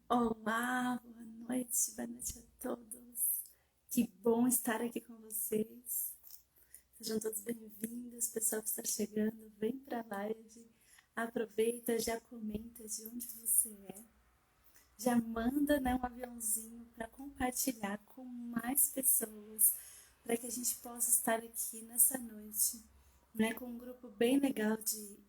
Olá, boa noite a todos. Que bom estar aqui com vocês. Sejam todos bem-vindos, pessoal que está chegando, vem para a live, aproveita, já comenta de onde você é, já manda, né, um aviãozinho para compartilhar com mais pessoas, para que a gente possa estar aqui nessa noite, né, com um grupo bem legal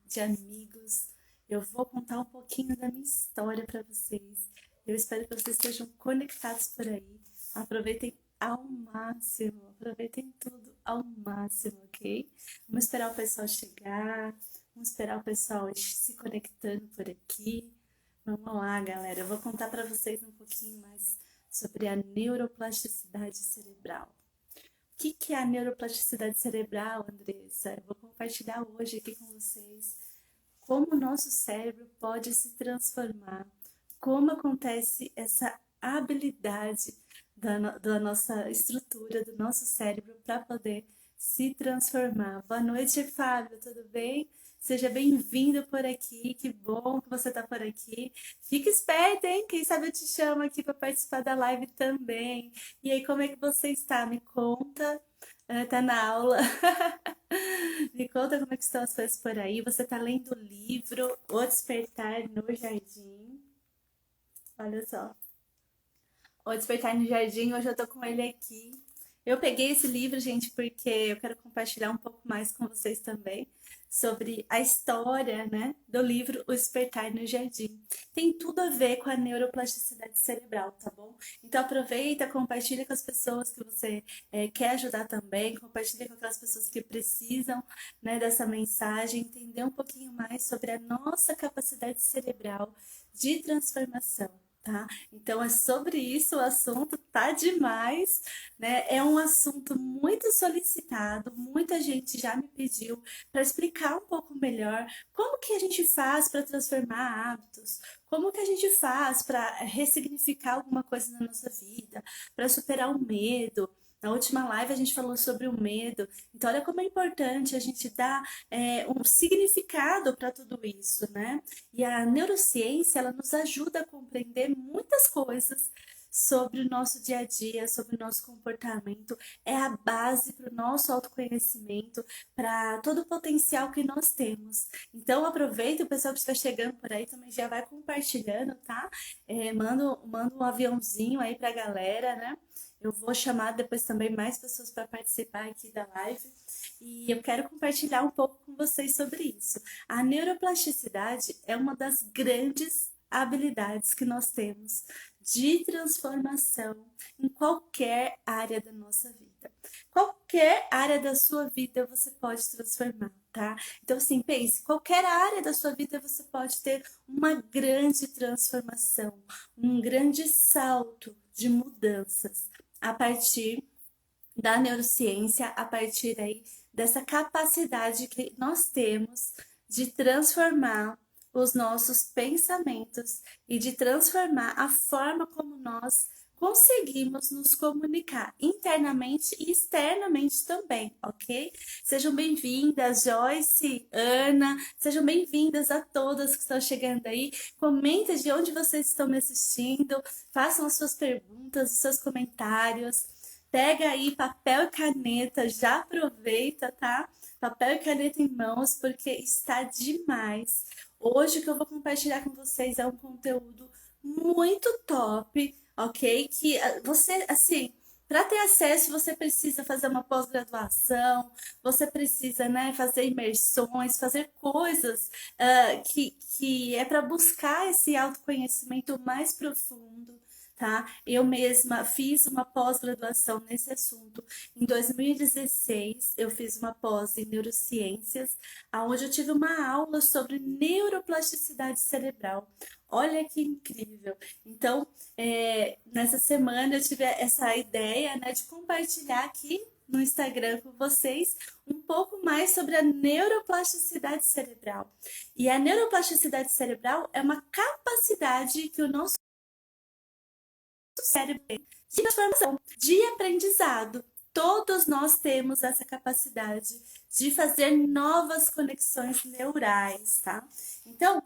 de amigos. Eu vou contar um pouquinho da minha história para vocês. Eu espero que vocês estejam conectados por aí. Aproveitem ao máximo, aproveitem tudo ao máximo, ok? Vamos esperar o pessoal chegar, vamos esperar o pessoal se conectando por aqui. Vamos lá, galera. Eu vou contar para vocês um pouquinho mais sobre a neuroplasticidade cerebral. O que é a neuroplasticidade cerebral, Andressa? Eu vou compartilhar hoje aqui com vocês como o nosso cérebro pode se transformar, como acontece essa habilidade da nossa estrutura, do nosso cérebro para poder se transformar. Boa noite, Fábio, tudo bem? Seja bem-vindo por aqui, que bom que você está por aqui. Fica esperto, hein? Quem sabe eu te chamo aqui para participar da live também. E aí, como é que você está? Me conta. Tá na aula. Me conta como é que estão as coisas por aí. Você está lendo o livro O Despertar no Jardim. Olha só. O Despertar no Jardim, hoje eu tô com ele aqui. Eu peguei esse livro, gente, porque eu quero compartilhar um pouco mais com vocês também sobre a história, né, do livro O Despertar no Jardim. Tem tudo a ver com a neuroplasticidade cerebral, tá bom? Então aproveita, compartilha com as pessoas que você quer ajudar também, compartilha com aquelas pessoas que precisam, né, dessa mensagem, entender um pouquinho mais sobre a nossa capacidade cerebral de transformação. Tá? Então é sobre isso o assunto, tá demais, né? É um assunto muito solicitado, muita gente já me pediu para explicar um pouco melhor como que a gente faz para transformar hábitos, como que a gente faz para ressignificar alguma coisa na nossa vida, para superar o medo. Na última live a gente falou sobre o medo, então olha como é importante a gente dar um significado para tudo isso, né? E a neurociência, ela nos ajuda a compreender muitas coisas sobre o nosso dia a dia, sobre o nosso comportamento. É a base para o nosso autoconhecimento, para todo o potencial que nós temos. Então, aproveita, o pessoal que está chegando por aí também já vai compartilhando, tá? Manda um aviãozinho aí para a galera, né? Eu vou chamar depois também mais pessoas para participar aqui da live. E eu quero compartilhar um pouco com vocês sobre isso. A neuroplasticidade é uma das grandes habilidades que nós temos de transformação em qualquer área da nossa vida. Qualquer área da sua vida você pode transformar, tá? Então, assim, pense, qualquer área da sua vida você pode ter uma grande transformação, um grande salto de mudanças a partir da neurociência, a partir aí dessa capacidade que nós temos de transformar os nossos pensamentos e de transformar a forma como nós conseguimos nos comunicar internamente e externamente também, ok? Sejam bem-vindas, Joyce, Ana, sejam bem-vindas a todas que estão chegando aí. Comenta de onde vocês estão me assistindo, façam as suas perguntas, os seus comentários. Pega aí papel e caneta, já aproveita, tá? Papel e caneta em mãos, porque está demais. Hoje o que eu vou compartilhar com vocês é um conteúdo muito top, ok? Que você, assim, para ter acesso, você precisa fazer uma pós-graduação, você precisa, né, fazer imersões, fazer coisas que é para buscar esse autoconhecimento mais profundo, tá? Eu mesma fiz uma pós-graduação nesse assunto. Em 2016, eu fiz uma pós em neurociências, onde eu tive uma aula sobre neuroplasticidade cerebral. Olha que incrível! Então, nessa semana eu tive essa ideia, né, de compartilhar aqui no Instagram com vocês um pouco mais sobre a neuroplasticidade cerebral. E a neuroplasticidade cerebral é uma capacidade que o nosso cérebro tem de transformação, de aprendizado. Todos nós temos essa capacidade de fazer novas conexões neurais, tá? Então,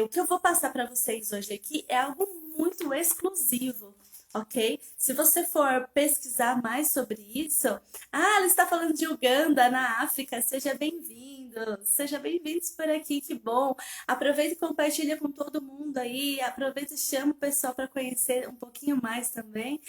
o que eu vou passar para vocês hoje aqui é algo muito exclusivo, ok? Se você for pesquisar mais sobre isso, ela está falando de Uganda, na África, seja bem-vindo, seja bem-vindos por aqui, que bom. Aproveita e compartilha com todo mundo aí, aproveita e chama o pessoal para conhecer um pouquinho mais também,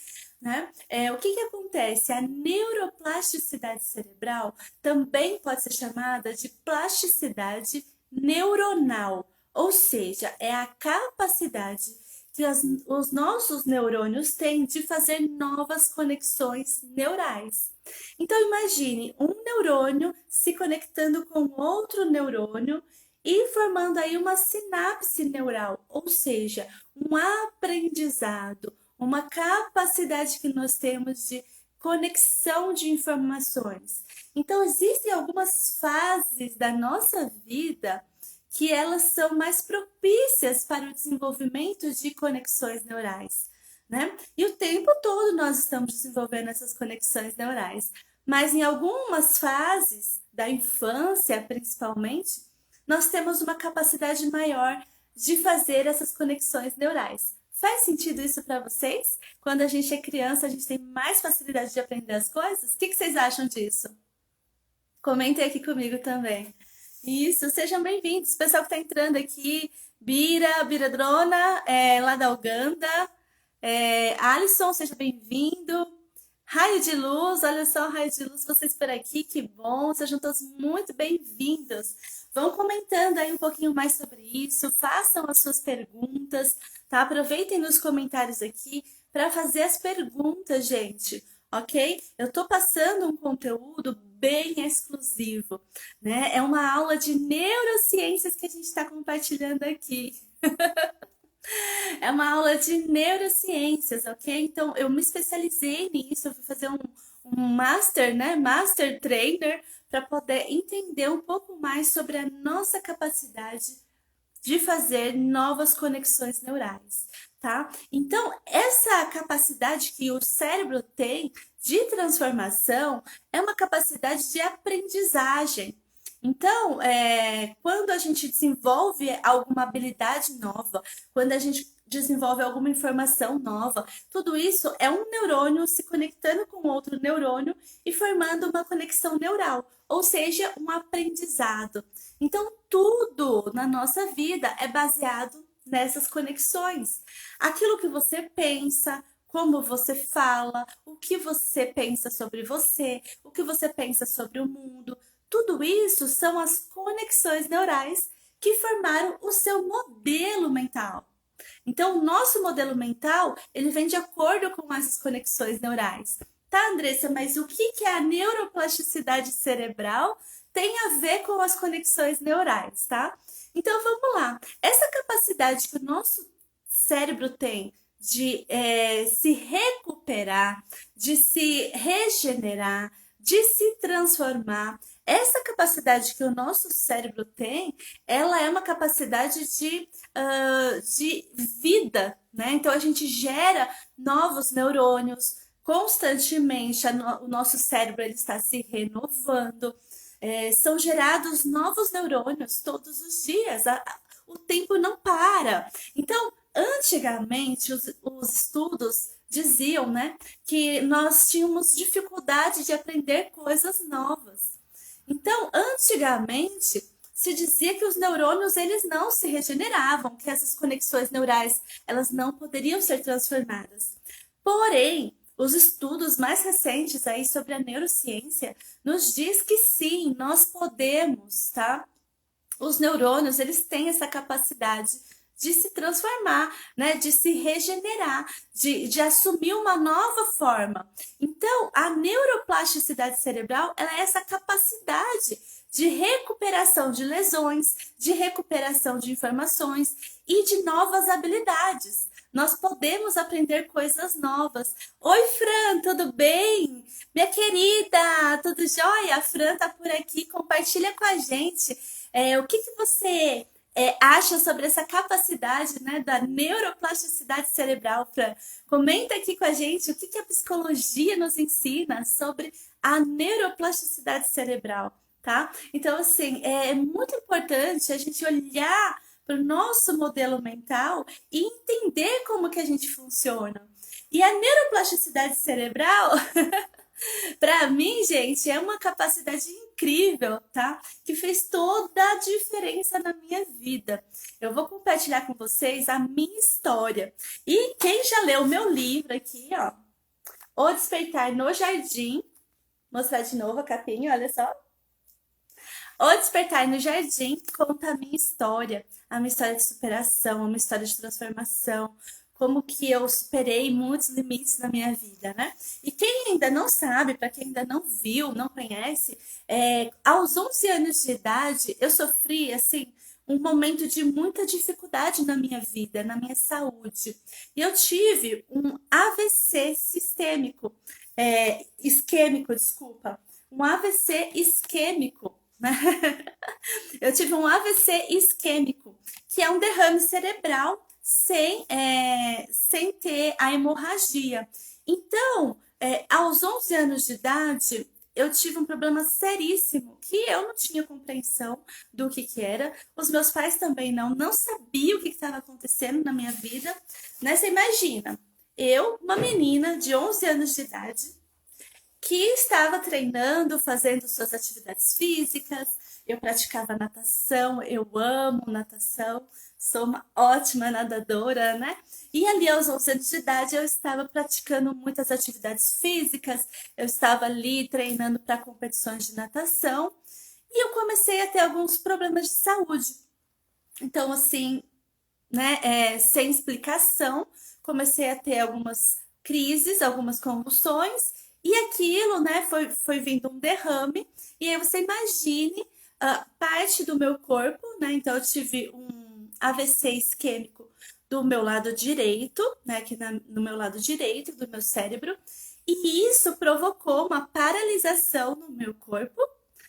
né? O que acontece? A neuroplasticidade cerebral também pode ser chamada de plasticidade neuronal, ou seja, é a capacidade que os nossos neurônios têm de fazer novas conexões neurais. Então imagine um neurônio se conectando com outro neurônio e formando aí uma sinapse neural, ou seja, um aprendizado, uma capacidade que nós temos de conexão de informações. Então existem algumas fases da nossa vida que elas são mais propícias para o desenvolvimento de conexões neurais, né? E o tempo todo nós estamos desenvolvendo essas conexões neurais, mas em algumas fases da infância, principalmente, nós temos uma capacidade maior de fazer essas conexões neurais. Faz sentido isso para vocês? Quando a gente é criança, a gente tem mais facilidade de aprender as coisas? O que vocês acham disso? Comentem aqui comigo também. Isso, sejam bem-vindos. Pessoal que está entrando aqui, Bira Drona, lá da Uganda. Alisson, seja bem-vindo. Raio de Luz, olha só, Raio de Luz, vocês por aqui, que bom. Sejam todos muito bem-vindos. Vão comentando aí um pouquinho mais sobre isso, façam as suas perguntas, tá? Aproveitem nos comentários aqui para fazer as perguntas, gente, ok? Eu tô passando um conteúdo bem exclusivo, né? É uma aula de neurociências que a gente está compartilhando aqui. É uma aula de neurociências, ok? Então, eu me especializei nisso, eu fui fazer um master, né? Master Trainer, para poder entender um pouco mais sobre a nossa capacidade de fazer novas conexões neurais, tá? Então, essa capacidade que o cérebro tem de transformação é uma capacidade de aprendizagem. Então, quando a gente desenvolve alguma habilidade nova, quando a gente desenvolve alguma informação nova, tudo isso é um neurônio se conectando com outro neurônio e formando uma conexão neural, ou seja, um aprendizado. Então, tudo na nossa vida é baseado nessas conexões. Aquilo que você pensa, como você fala, o que você pensa sobre você, o que você pensa sobre o mundo, tudo isso são as conexões neurais que formaram o seu modelo mental. Então, o nosso modelo mental, ele vem de acordo com essas conexões neurais. Tá, Andressa, mas o que é a neuroplasticidade cerebral tem a ver com as conexões neurais, tá? Então, vamos lá. Essa capacidade que o nosso cérebro tem de se recuperar, de se regenerar, de se transformar, essa capacidade que o nosso cérebro tem, ela é uma capacidade de vida, né? Então, a gente gera novos neurônios constantemente, o nosso cérebro ele está se renovando, são gerados novos neurônios todos os dias, o tempo não para. Então, antigamente, os estudos diziam, né, que nós tínhamos dificuldade de aprender coisas novas. Então, antigamente, se dizia que os neurônios eles não se regeneravam, que essas conexões neurais elas não poderiam ser transformadas. Porém, os estudos mais recentes aí sobre a neurociência nos diz que sim, nós podemos, tá? Os neurônios, eles têm essa capacidade de se transformar, né? De se regenerar, de assumir uma nova forma. Então, a neuroplasticidade cerebral, ela é essa capacidade de recuperação de lesões, de recuperação de informações e de novas habilidades. Nós podemos aprender coisas novas. Oi, Fran, tudo bem? Minha querida, tudo jóia? A Fran tá por aqui, compartilha com a gente. O que você acha sobre essa capacidade, né, da neuroplasticidade cerebral, Fran? Comenta aqui com a gente o que a psicologia nos ensina sobre a neuroplasticidade cerebral, tá? Então, assim, é muito importante a gente olhar para o nosso modelo mental e entender como que a gente funciona. E a neuroplasticidade cerebral, para mim, gente, é uma capacidade incrível, tá? Que fez toda a diferença na minha vida. Eu vou compartilhar com vocês a minha história. E quem já leu o meu livro aqui, ó, O Despertar no Jardim, mostrar de novo a capinha, olha só. O Despertar no Jardim conta a minha história de superação, a minha história de transformação, como que eu superei muitos limites na minha vida, né? E quem ainda não sabe, para quem ainda não viu, não conhece, aos 11 anos de idade, eu sofri, assim, um momento de muita dificuldade na minha vida, na minha saúde. E eu tive um AVC sistêmico, isquêmico, desculpa, um AVC isquêmico, né? Eu tive um AVC isquêmico, que é um derrame cerebral sem ter a hemorragia. Então, aos 11 anos de idade, eu tive um problema seríssimo, que eu não tinha compreensão do que era. Os meus pais também não sabiam o que estava acontecendo na minha vida. Né? Você imagina, eu, uma menina de 11 anos de idade, que estava treinando, fazendo suas atividades físicas. Eu praticava natação, eu amo natação, sou uma ótima nadadora, né? E ali aos 11 anos de idade eu estava praticando muitas atividades físicas, eu estava ali treinando para competições de natação e eu comecei a ter alguns problemas de saúde. Então, assim, né, sem explicação, comecei a ter algumas crises, algumas convulsões, e aquilo, né, foi vindo um derrame, e aí você imagine parte do meu corpo, né, então eu tive um AVC isquêmico do meu lado direito, né, aqui no meu lado direito do meu cérebro, e isso provocou uma paralisação no meu corpo,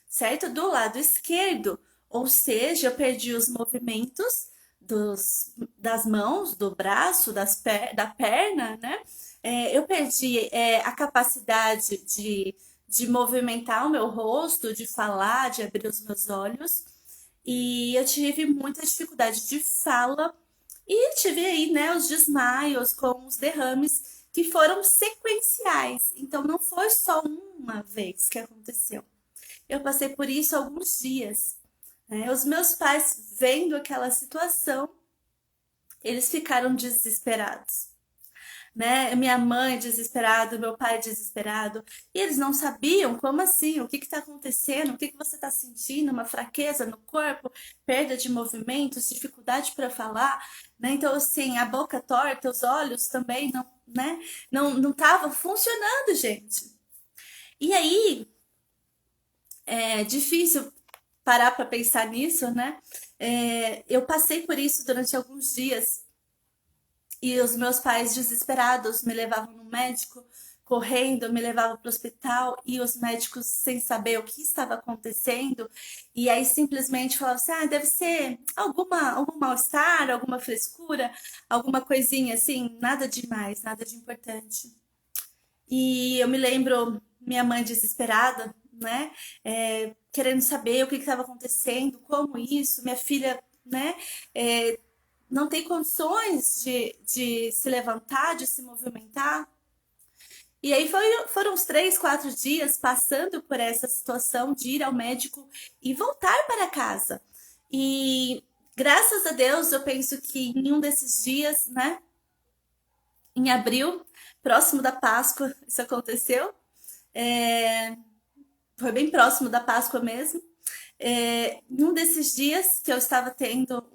certo? Do lado esquerdo, ou seja, eu perdi os movimentos das mãos, do braço, da perna, né? Eu perdi a capacidade de movimentar o meu rosto, de falar, de abrir os meus olhos. E eu tive muita dificuldade de fala e tive aí, né, os desmaios com os derrames que foram sequenciais. Então não foi só uma vez que aconteceu. Eu passei por isso alguns dias. Né? Os meus pais, vendo aquela situação, eles ficaram desesperados. Né? Minha mãe desesperada, meu pai desesperado, e eles não sabiam como assim, o que está acontecendo, o que você está sentindo, uma fraqueza no corpo, perda de movimentos, dificuldade para falar, né? Então assim, a boca torta, os olhos também não, né? Não estavam funcionando, gente. E aí é difícil parar para pensar nisso, né? Eu passei por isso durante alguns dias e os meus pais desesperados me levavam no médico, correndo, me levavam para o hospital e os médicos sem saber o que estava acontecendo e aí simplesmente falavam assim, deve ser algum mal-estar, alguma frescura, alguma coisinha assim, nada demais, nada de importante. E eu me lembro minha mãe desesperada, né? Querendo saber o que estava acontecendo, como isso, minha filha, né? É, não tem condições de se levantar, de se movimentar. E aí foram uns 3, 4 dias passando por essa situação de ir ao médico e voltar para casa. E graças a Deus, eu penso que em um desses dias, né? Em abril, próximo da Páscoa, isso aconteceu. É, foi bem próximo da Páscoa mesmo. Em um desses dias que eu estava tendo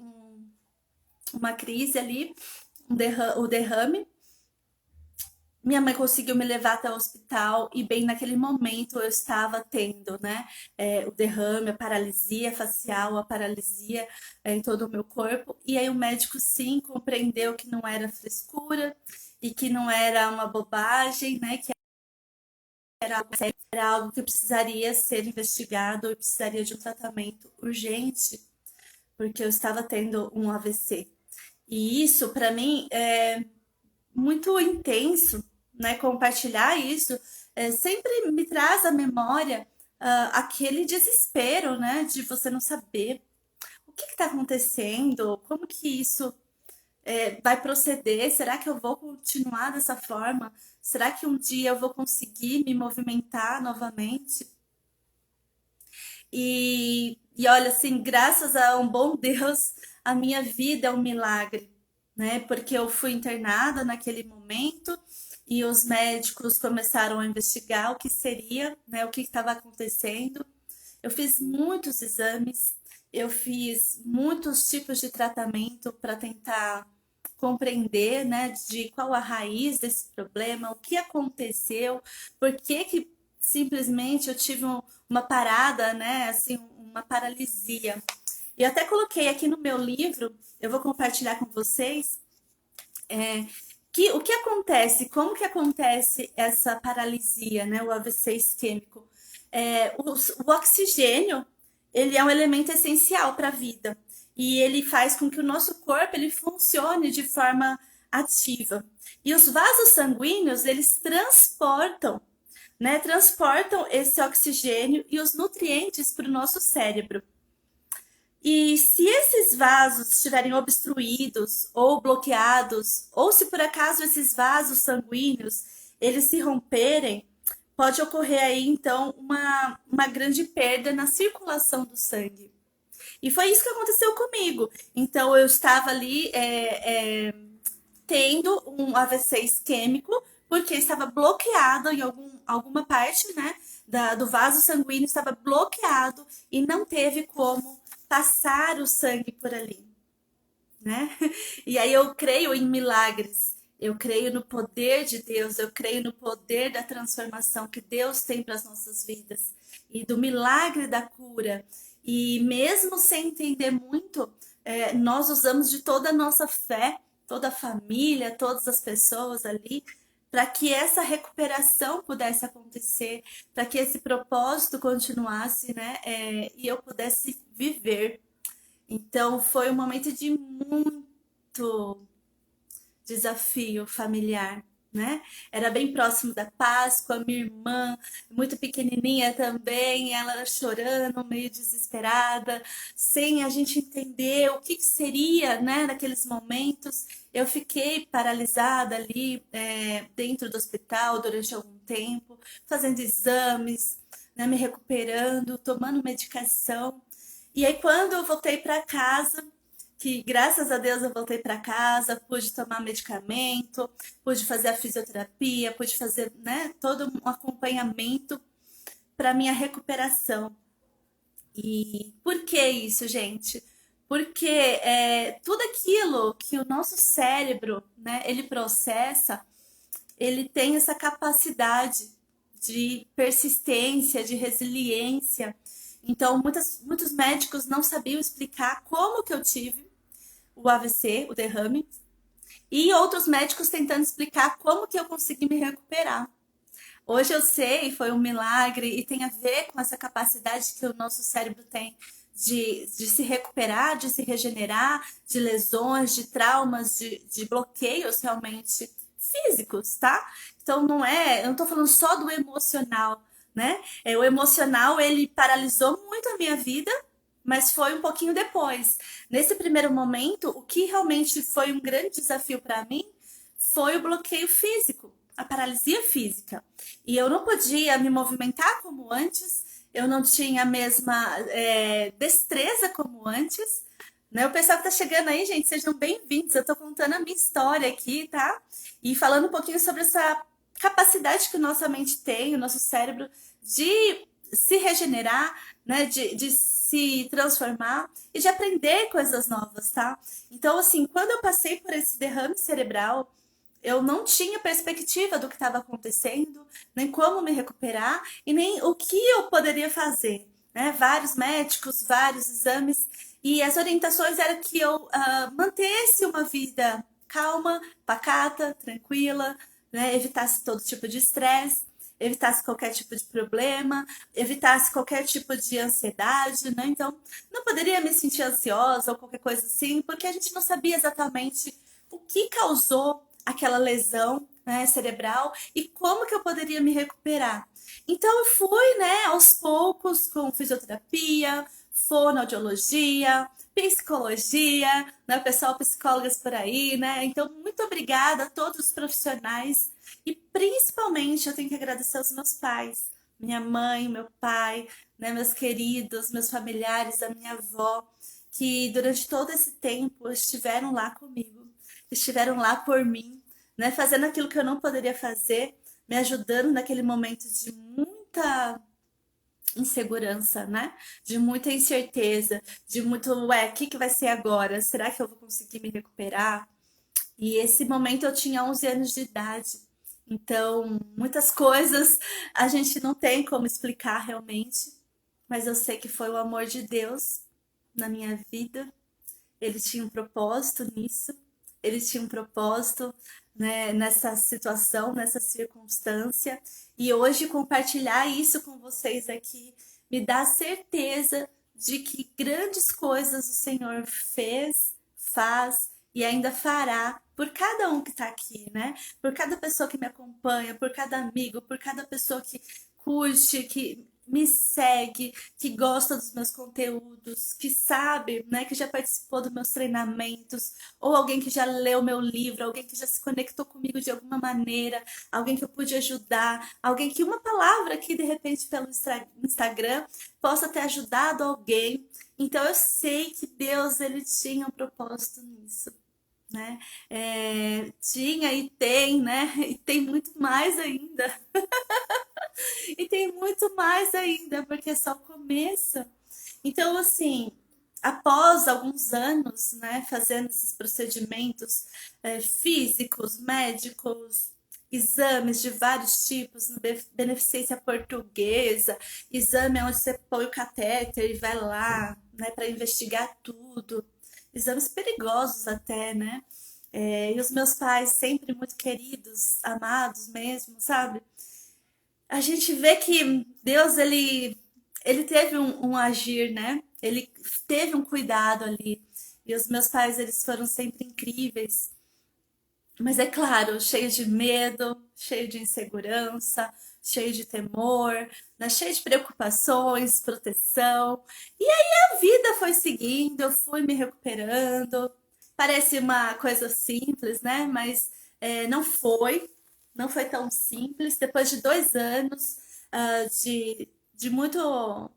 uma crise ali, o derrame, minha mãe conseguiu me levar até o hospital e bem naquele momento eu estava tendo, né, o derrame, a paralisia facial, a paralisia em todo o meu corpo. E aí o médico sim compreendeu que não era frescura e que não era uma bobagem, né, que era algo que precisaria ser investigado e precisaria de um tratamento urgente, porque eu estava tendo um AVC. E isso, para mim, é muito intenso, né? Compartilhar isso sempre me traz à memória aquele desespero, né? De você não saber o que está acontecendo? Como que isso vai proceder? Será que eu vou continuar dessa forma? Será que um dia eu vou conseguir me movimentar novamente? E olha, assim, graças a um bom Deus, a minha vida é um milagre, né? Porque eu fui internada naquele momento e os médicos começaram a investigar o que seria, né? O que estava acontecendo. Eu fiz muitos exames, eu fiz muitos tipos de tratamento para tentar compreender, né, de qual a raiz desse problema, o que aconteceu, por que que simplesmente eu tive uma parada, né, assim, uma paralisia. E eu até coloquei aqui no meu livro, eu vou compartilhar com vocês, que o que acontece, como que acontece essa paralisia, né, o AVC isquêmico. O oxigênio, ele é um elemento essencial para a vida e ele faz com que o nosso corpo ele funcione de forma ativa. E os vasos sanguíneos, eles transportam, né, transportam esse oxigênio e os nutrientes para o nosso cérebro. E se esses vasos estiverem obstruídos ou bloqueados, ou se por acaso esses vasos sanguíneos eles se romperem, pode ocorrer aí então uma grande perda na circulação do sangue. E foi isso que aconteceu comigo. Então eu estava ali tendo um AVC isquêmico porque estava bloqueado em alguma parte, né, do vaso sanguíneo estava bloqueado e não teve como passar o sangue por ali, né? E aí eu creio em milagres. Eu creio no poder de Deus, eu creio no poder da transformação que Deus tem para as nossas vidas e do milagre da cura. E mesmo sem entender muito, nós usamos de toda a nossa fé, toda a família, todas as pessoas ali, para que essa recuperação pudesse acontecer, para que esse propósito continuasse, né? E eu pudesse viver. Então foi um momento de muito desafio familiar, né? Era bem próximo da Páscoa, minha irmã, muito pequenininha também, ela chorando, meio desesperada, sem a gente entender o que seria, né, naqueles momentos. Eu fiquei paralisada ali, dentro do hospital durante algum tempo, fazendo exames, né, me recuperando, tomando medicação. E aí, quando eu voltei para casa, que graças a Deus eu voltei para casa, pude tomar medicamento, pude fazer a fisioterapia, pude fazer, né, todo um acompanhamento para minha recuperação. E por que isso, gente? Porque tudo aquilo que o nosso cérebro, né, ele processa, ele tem essa capacidade de persistência, de resiliência. Então, muitos médicos não sabiam explicar como que eu tive o AVC, o derrame, e outros médicos tentando explicar como que eu consegui me recuperar. Hoje eu sei, foi um milagre e tem a ver com essa capacidade que o nosso cérebro tem de se recuperar, de se regenerar de lesões, de traumas, de bloqueios realmente físicos, tá? Então eu não tô falando só do emocional, né? O emocional, ele paralisou muito a minha vida, mas foi um pouquinho depois. Nesse primeiro momento, o que realmente foi um grande desafio para mim foi o bloqueio físico, a paralisia física. E eu não podia me movimentar como antes, eu não tinha a mesma destreza como antes. Né? O pessoal que tá chegando aí, gente, sejam bem-vindos. Eu tô contando a minha história aqui, tá? E falando um pouquinho sobre essa capacidade que nossa mente tem, o nosso cérebro, de se regenerar, né? De se transformar e de aprender coisas novas, tá? Então, assim, quando eu passei por esse derrame cerebral, eu não tinha perspectiva do que estava acontecendo, nem como me recuperar e nem o que eu poderia fazer. Né? Vários médicos, vários exames, e as orientações eram que eu mantesse uma vida calma, pacata, tranquila, né? Evitasse todo tipo de estresse, evitasse qualquer tipo de problema, evitasse qualquer tipo de ansiedade, né? Então, não poderia me sentir ansiosa ou qualquer coisa assim, porque a gente não sabia exatamente o que causou aquela lesão, né, cerebral e como que eu poderia me recuperar. Então eu fui, né, aos poucos com fisioterapia, fonoaudiologia, psicologia, né? Pessoal, psicólogas por aí, né? Então, muito obrigada a todos os profissionais e principalmente eu tenho que agradecer aos meus pais, minha mãe, meu pai, né? Meus queridos, meus familiares, a minha avó, que durante todo esse tempo estiveram lá comigo, estiveram lá por mim, né? Fazendo aquilo que eu não poderia fazer, me ajudando naquele momento de muita insegurança, né? De muita incerteza, de muito, ué, o que que vai ser agora? Será que eu vou conseguir me recuperar? E esse momento eu tinha 11 anos de idade. Então, muitas coisas a gente não tem como explicar realmente, mas eu sei que foi o amor de Deus na minha vida. Ele tinha um propósito nisso, ele tinha um propósito, né, nessa situação, nessa circunstância. E hoje compartilhar isso com vocês aqui me dá certeza de que grandes coisas o Senhor fez, faz e ainda fará por cada um que está aqui, né? Por cada pessoa que me acompanha, por cada amigo, por cada pessoa que curte, que me segue, que gosta dos meus conteúdos, que sabe, né, que já participou dos meus treinamentos, ou alguém que já leu meu livro, alguém que já se conectou comigo de alguma maneira, alguém que eu pude ajudar, alguém que uma palavra aqui de repente pelo Instagram possa ter ajudado alguém. Então eu sei que Deus ele tinha um propósito nisso. Né? Tinha e tem, né? E tem muito mais ainda. E tem muito mais ainda, porque é só o começo. Então, assim, após alguns anos, né, fazendo esses procedimentos físicos, médicos, exames de vários tipos, no beneficência portuguesa, exame onde você põe o catéter e vai lá, né, para investigar tudo, exames perigosos até, né? E os meus pais sempre muito queridos, amados mesmo, sabe? A gente vê que Deus ele teve um agir, né? Ele teve um cuidado ali. E os meus pais eles foram sempre incríveis. Mas é claro, cheio de medo, cheio de insegurança, cheio de temor, né? Cheio de preocupações, proteção. E aí a vida foi seguindo, eu fui me recuperando. Parece uma coisa simples, né? Mas não foi, não foi tão simples. Depois de 2 anos de muito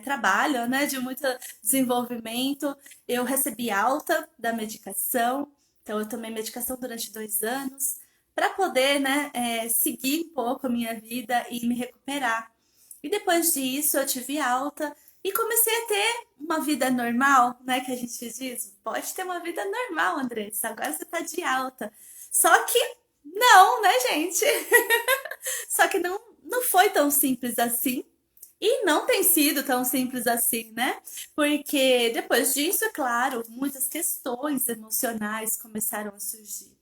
trabalho, né? De muito desenvolvimento, eu recebi alta da medicação. Então, eu tomei medicação durante 2 anos para poder, né, seguir um pouco a minha vida e me recuperar. E depois disso, eu tive alta e comecei a ter uma vida normal, né? Que a gente diz, pode ter uma vida normal, Andressa, agora você tá de alta. Só que não, né, gente? Só que não foi tão simples assim. E não tem sido tão simples assim, né? Porque depois disso, é claro, muitas questões emocionais começaram a surgir.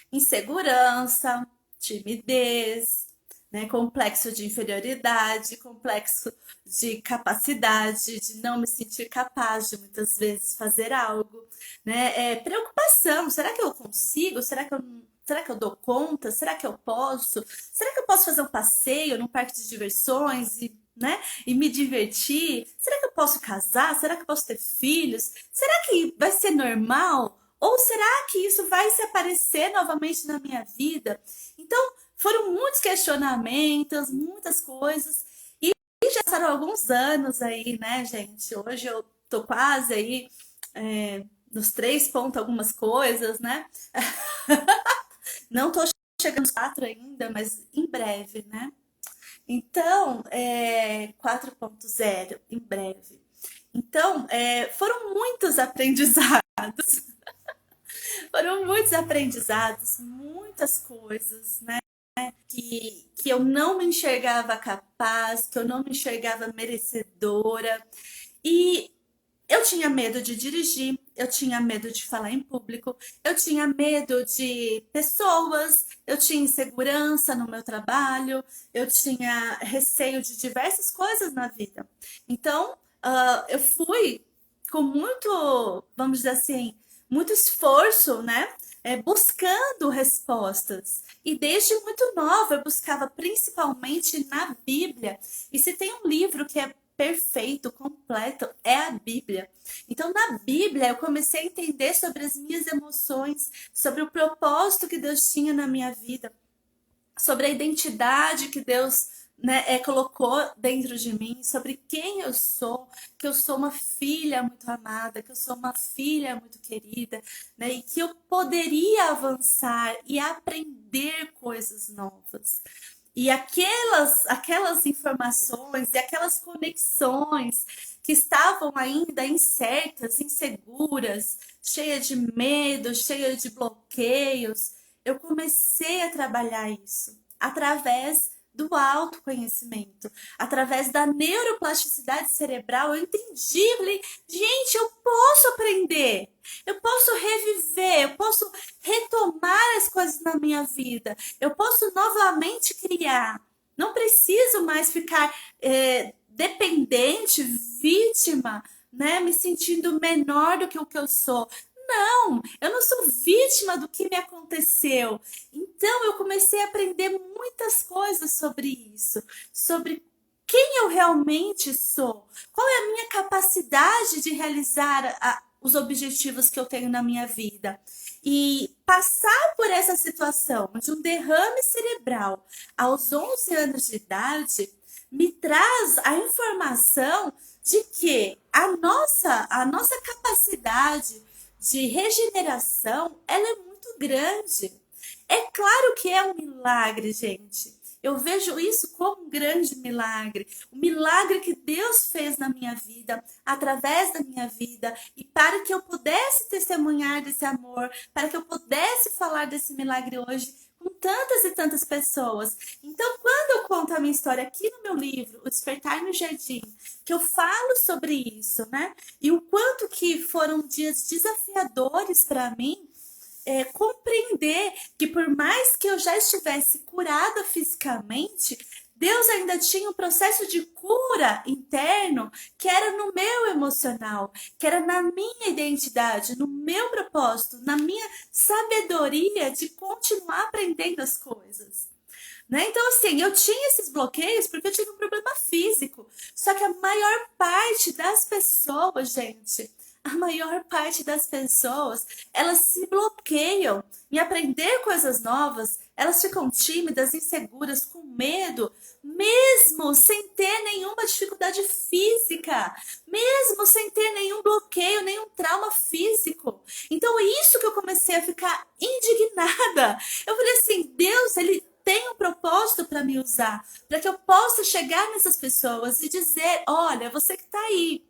Insegurança, timidez, né? Complexo de inferioridade, complexo de capacidade, de não me sentir capaz de muitas vezes fazer algo, né? Preocupação, será que eu consigo? Será que eu dou conta? Será que eu posso? Será que eu posso fazer um passeio num parque de diversões e, né, e me divertir? Será que eu posso casar? Será que eu posso ter filhos? Será que vai ser normal? Ou será que isso vai se aparecer novamente na minha vida? Então, foram muitos questionamentos, muitas coisas. E já passaram alguns anos aí, né, gente? Hoje eu tô quase aí nos 3 pontos algumas coisas, né? Não tô chegando nos 4 ainda, mas em breve, né? Então, 4.0, em breve. Então, foram muitos aprendizados, foram muitos aprendizados, muitas coisas, né? Que eu não me enxergava capaz, que eu não me enxergava merecedora. E eu tinha medo de dirigir, eu tinha medo de falar em público, eu tinha medo de pessoas, eu tinha insegurança no meu trabalho, eu tinha receio de diversas coisas na vida. Então, eu fui com muito, vamos dizer assim, muito esforço, né? Buscando respostas. E desde muito nova eu buscava principalmente na Bíblia. E se tem um livro que é perfeito, completo, é a Bíblia. Então, na Bíblia, eu comecei a entender sobre as minhas emoções, sobre o propósito que Deus tinha na minha vida, sobre a identidade que Deus, né, colocou dentro de mim, sobre quem eu sou, que eu sou uma filha muito amada, que eu sou uma filha muito querida, né, e que eu poderia avançar e aprender coisas novas. E aquelas informações e aquelas conexões que estavam ainda incertas, inseguras, cheia de medo, cheia de bloqueios, eu comecei a trabalhar isso através do autoconhecimento, através da neuroplasticidade cerebral. Eu entendi, eu falei, gente, eu posso aprender, eu posso reviver, eu posso retomar as coisas na minha vida, eu posso novamente criar. Não preciso mais ficar dependente, vítima, né? Me sentindo menor do que o que eu sou. Não, eu não sou vítima do que me aconteceu. Então eu comecei a aprender muitas coisas sobre isso, sobre quem eu realmente sou, qual é a minha capacidade de realizar os objetivos que eu tenho na minha vida. E passar por essa situação de um derrame cerebral aos 11 anos de idade me traz a informação de que a nossa capacidade de regeneração, ela é muito grande. É claro que é um milagre, gente. Eu vejo isso como um grande milagre. O milagre que Deus fez na minha vida, através da minha vida, e para que eu pudesse testemunhar desse amor, para que eu pudesse falar desse milagre hoje com tantas e tantas pessoas. Então, quando eu conto a minha história aqui no meu livro, O Despertar no Jardim, que eu falo sobre isso, né? E o quanto que foram dias desafiadores para mim, compreender que por mais que eu já estivesse curada fisicamente, Deus ainda tinha um processo de cura interno que era no meu emocional, que era na minha identidade, no meu propósito, na minha sabedoria de continuar aprendendo as coisas. Né? Então, assim, eu tinha esses bloqueios porque eu tive um problema físico. Só que a maior parte das pessoas, gente, a maior parte das pessoas, elas se bloqueiam em aprender coisas novas, elas ficam tímidas, inseguras, com medo, mesmo sem ter nenhuma dificuldade física, mesmo sem ter nenhum bloqueio, nenhum trauma físico. Então, é isso que eu comecei a ficar indignada. Eu falei assim, Deus, ele tem um propósito para me usar, para que eu possa chegar nessas pessoas e dizer, olha, você que está aí,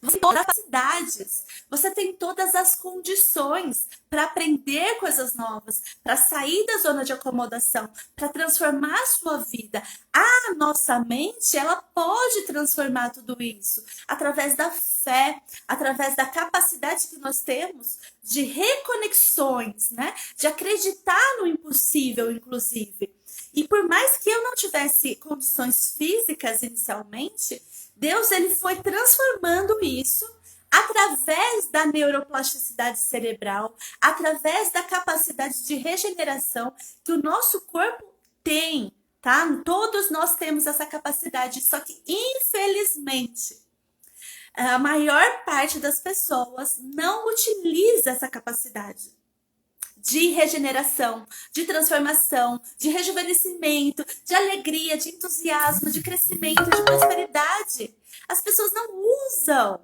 você tem todas as capacidades, você tem todas as condições para aprender coisas novas, para sair da zona de acomodação, para transformar a sua vida. A nossa mente, ela pode transformar tudo isso através da fé, através da capacidade que nós temos de reconexões, né? De acreditar no impossível, inclusive. E por mais que eu não tivesse condições físicas inicialmente, Deus, ele foi transformando isso através da neuroplasticidade cerebral, através da capacidade de regeneração que o nosso corpo tem, tá? Todos nós temos essa capacidade, só que infelizmente a maior parte das pessoas não utiliza essa capacidade de regeneração, de transformação, de rejuvenescimento, de alegria, de entusiasmo, de crescimento, de prosperidade. As pessoas não usam.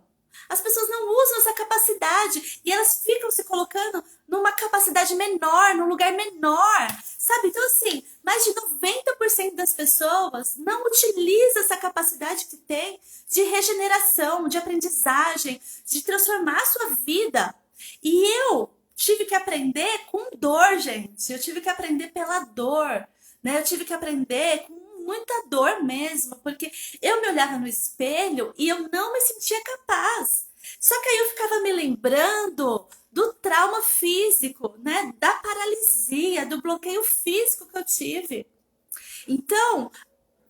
As pessoas não usam essa capacidade e elas ficam se colocando numa capacidade menor, num lugar menor, sabe? Então, assim, mais de 90% das pessoas não utiliza essa capacidade que tem de regeneração, de aprendizagem, de transformar a sua vida. E eu tive que aprender com dor, gente. Eu tive que aprender pela dor, né? Eu tive que aprender com muita dor mesmo, porque eu me olhava no espelho e eu não me sentia capaz. Só que aí eu ficava me lembrando do trauma físico, né? Da paralisia, do bloqueio físico que eu tive. Então,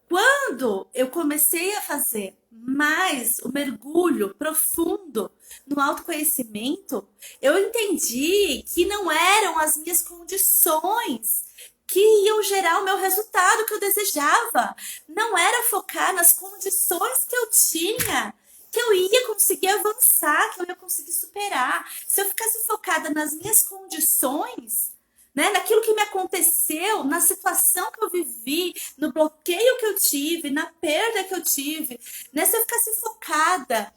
quando eu comecei a fazer mais o mergulho profundo no autoconhecimento, eu entendi que não eram as minhas condições que iam gerar o meu resultado que eu desejava. Não era focar nas condições que eu tinha, que eu ia conseguir avançar, que eu ia conseguir superar. Se eu ficasse focada nas minhas condições, né, naquilo que me aconteceu, na situação que eu vivi, no bloqueio que eu tive, na perda que eu tive, né, se eu ficasse focada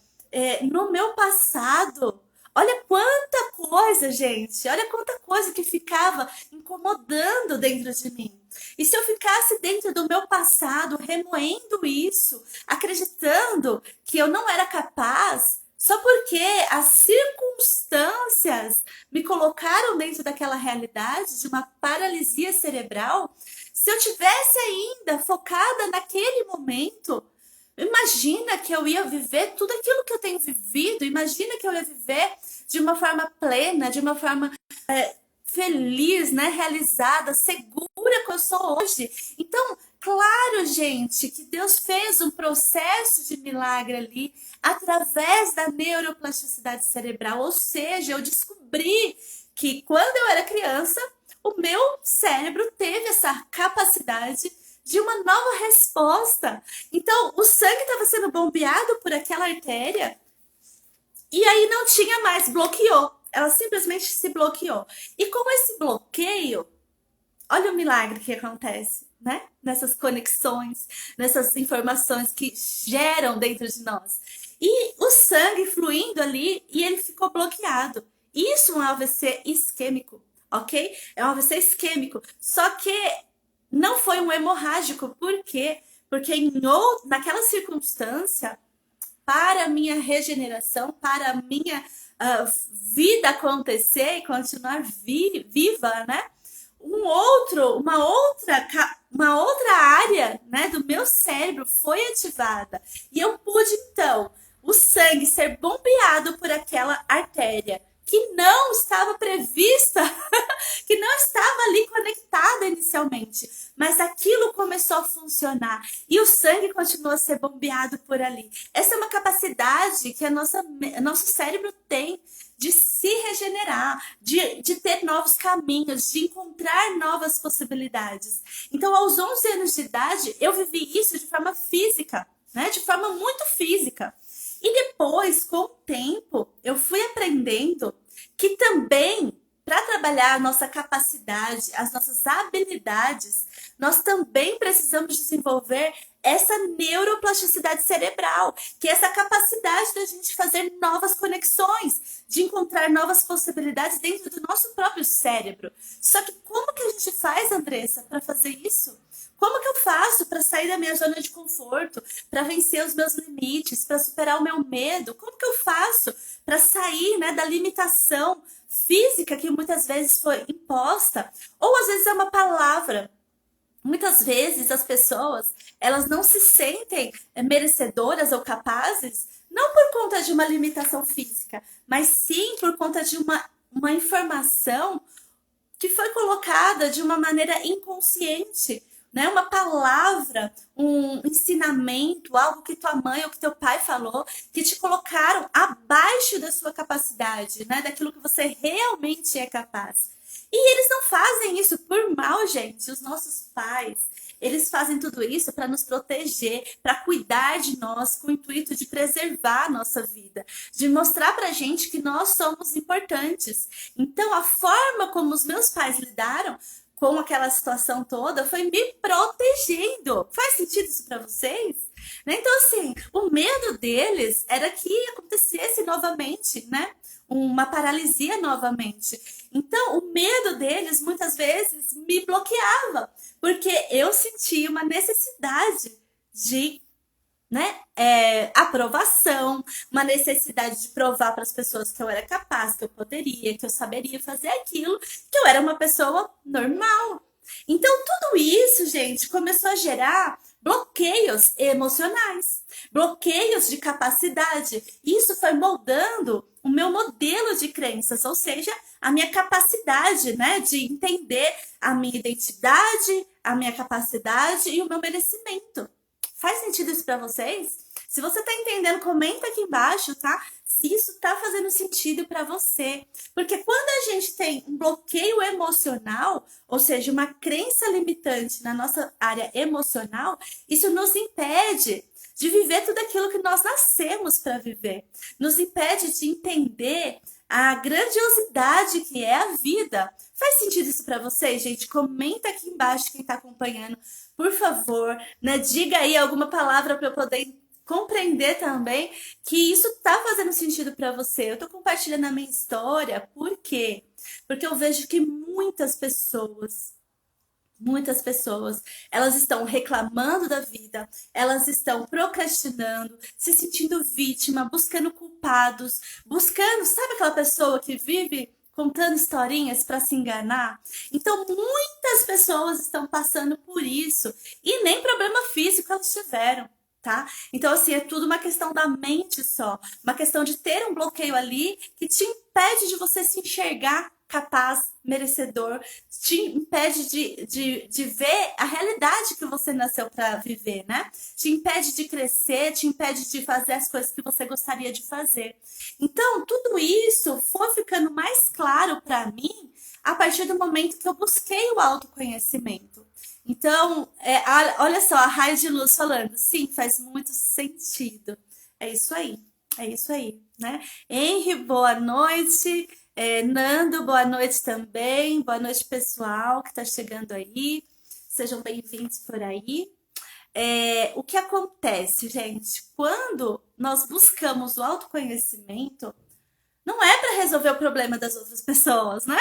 no meu passado, olha quanta coisa, gente, olha quanta coisa que ficava incomodando dentro de mim. E se eu ficasse dentro do meu passado, remoendo isso, acreditando que eu não era capaz, só porque as circunstâncias me colocaram dentro daquela realidade de uma paralisia cerebral, se eu tivesse ainda focada naquele momento, imagina que eu ia viver tudo aquilo que eu tenho vivido, imagina que eu ia viver de uma forma plena, de uma forma feliz, né, realizada, segura que eu sou hoje. Então, claro, gente, que Deus fez um processo de milagre ali através da neuroplasticidade cerebral, ou seja, eu descobri que quando eu era criança, o meu cérebro teve essa capacidade de uma nova resposta. Então, o sangue estava sendo bombeado por aquela artéria e aí não tinha mais, bloqueou. Ela simplesmente se bloqueou. E com esse bloqueio, olha o milagre que acontece, né? Nessas conexões, nessas informações que geram dentro de nós. E o sangue fluindo ali e ele ficou bloqueado. Isso é um AVC isquêmico, ok? É um AVC isquêmico. Só que não foi um hemorrágico. Por quê? Porque naquela circunstância, para a minha regeneração, para a minha vida acontecer e continuar viva, né? Uma outra área, né, do meu cérebro foi ativada. E eu pude, então, o sangue ser bombeado por aquela artéria que não estava prevista, que não estava ali conectada inicialmente, mas aquilo começou a funcionar e o sangue continuou a ser bombeado por ali. Essa é uma capacidade que nosso cérebro tem de se regenerar, de ter novos caminhos, de encontrar novas possibilidades. Então, aos 11 anos de idade, eu vivi isso de forma física, né? De forma muito física. E depois, com o tempo, eu fui aprendendo que também, para trabalhar a nossa capacidade, as nossas habilidades, nós também precisamos desenvolver essa neuroplasticidade cerebral, que é essa capacidade da gente fazer novas conexões, de encontrar novas possibilidades dentro do nosso próprio cérebro. Só que como que a gente faz, Andressa, para fazer isso? Como que eu faço para sair da minha zona de conforto, para vencer os meus limites, para superar o meu medo? Como que eu faço para sair, né, da limitação física que muitas vezes foi imposta? Ou às vezes é uma palavra. Muitas vezes as pessoas, elas não se sentem merecedoras ou capazes, não por conta de uma limitação física, mas sim por conta de uma informação que foi colocada de uma maneira inconsciente, né? Uma palavra, um ensinamento, algo que tua mãe ou que teu pai falou, que te colocaram abaixo da sua capacidade, né? Daquilo que você realmente é capaz. E eles não fazem isso por mal, gente. Os nossos pais, eles fazem tudo isso para nos proteger, para cuidar de nós, com o intuito de preservar a nossa vida, de mostrar pra gente que nós somos importantes. Então, a forma como os meus pais lidaram com aquela situação toda foi me protegendo. Faz sentido isso para vocês? Né? Então, assim, o medo deles era que acontecesse novamente, né? Uma paralisia novamente. Então, o medo deles muitas vezes me bloqueava, porque eu sentia uma necessidade de, né, aprovação, uma necessidade de provar para as pessoas que eu era capaz, que eu poderia, que eu saberia fazer aquilo, que eu era uma pessoa normal. Então, tudo isso, gente, começou a gerar bloqueios emocionais, bloqueios de capacidade. Isso foi moldando o meu modelo de crenças, ou seja, a minha capacidade, né, de entender a minha identidade, a minha capacidade e o meu merecimento. Faz sentido isso para vocês? Se você tá entendendo, comenta aqui embaixo, tá? Se isso tá fazendo sentido para você. Porque quando a gente tem um bloqueio emocional, ou seja, uma crença limitante na nossa área emocional, isso nos impede de viver tudo aquilo que nós nascemos para viver. Nos impede de entender a grandiosidade que é a vida. Faz sentido isso para vocês, gente? Comenta aqui embaixo quem está acompanhando, por favor, né? Diga aí alguma palavra para eu poder compreender também que isso tá fazendo sentido para você. Eu tô compartilhando a minha história, por quê? Porque eu vejo que muitas pessoas, elas estão reclamando da vida, elas estão procrastinando, se sentindo vítima, buscando culpados, buscando, sabe aquela pessoa que vive contando historinhas para se enganar? Então, muitas pessoas estão passando por isso e nem problema físico elas tiveram. Tá? Então, assim, é tudo uma questão da mente só. Uma questão de ter um bloqueio ali que te impede de você se enxergar capaz, merecedor, te impede de ver a realidade que você nasceu para viver, né? Te impede de crescer, te impede de fazer as coisas que você gostaria de fazer. Então, tudo isso foi ficando mais claro para mim a partir do momento que eu busquei o autoconhecimento. Então, olha só, a raio de luz falando, sim, faz muito sentido. É isso aí, né? Henry, boa noite. Nando, boa noite também. Boa noite, pessoal que está chegando aí. Sejam bem-vindos por aí. O que acontece, gente? Quando nós buscamos o autoconhecimento, não é para resolver o problema das outras pessoas, né?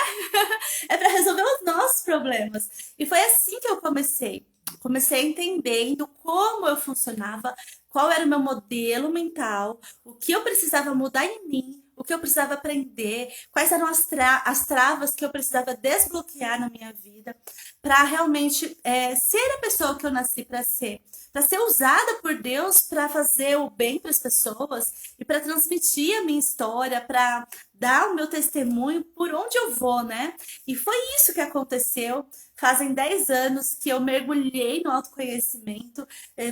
É para resolver os nossos problemas. E foi assim que eu comecei. Comecei entendendo como eu funcionava, qual era o meu modelo mental, o que eu precisava mudar em mim, o que eu precisava aprender, quais eram as travas que eu precisava desbloquear na minha vida, para realmente ser a pessoa que eu nasci para ser usada por Deus para fazer o bem para as pessoas e para transmitir a minha história, para dar o meu testemunho por onde eu vou, né? E foi isso que aconteceu. Fazem 10 anos que eu mergulhei no autoconhecimento,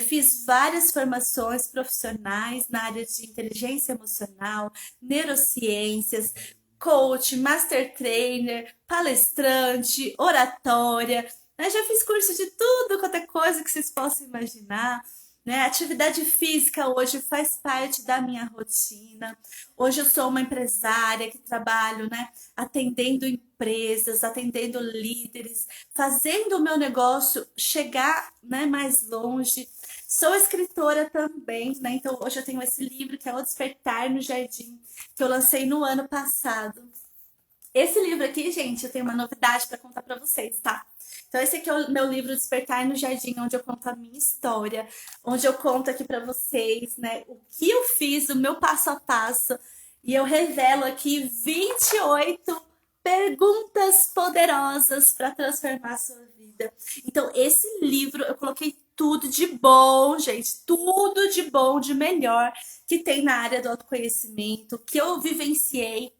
fiz várias formações profissionais na área de inteligência emocional, neurociências, coach, master trainer, palestrante, oratória. Eu já fiz curso de tudo quanto é coisa que vocês possam imaginar. Né? Atividade física hoje faz parte da minha rotina. Hoje eu sou uma empresária que trabalho, né, atendendo empresas, atendendo líderes, fazendo o meu negócio chegar, né, mais longe. Sou escritora também, né? Então hoje eu tenho esse livro que é O Despertar no Jardim, que eu lancei no ano passado. Esse livro aqui, gente, eu tenho uma novidade para contar para vocês, tá? Então, esse aqui é o meu livro Despertar no Jardim, onde eu conto a minha história, onde eu conto aqui para vocês, né, o que eu fiz, o meu passo a passo, e eu revelo aqui 28 perguntas poderosas para transformar a sua vida. Então, esse livro eu coloquei tudo de bom, gente, tudo de bom, de melhor que tem na área do autoconhecimento, que eu vivenciei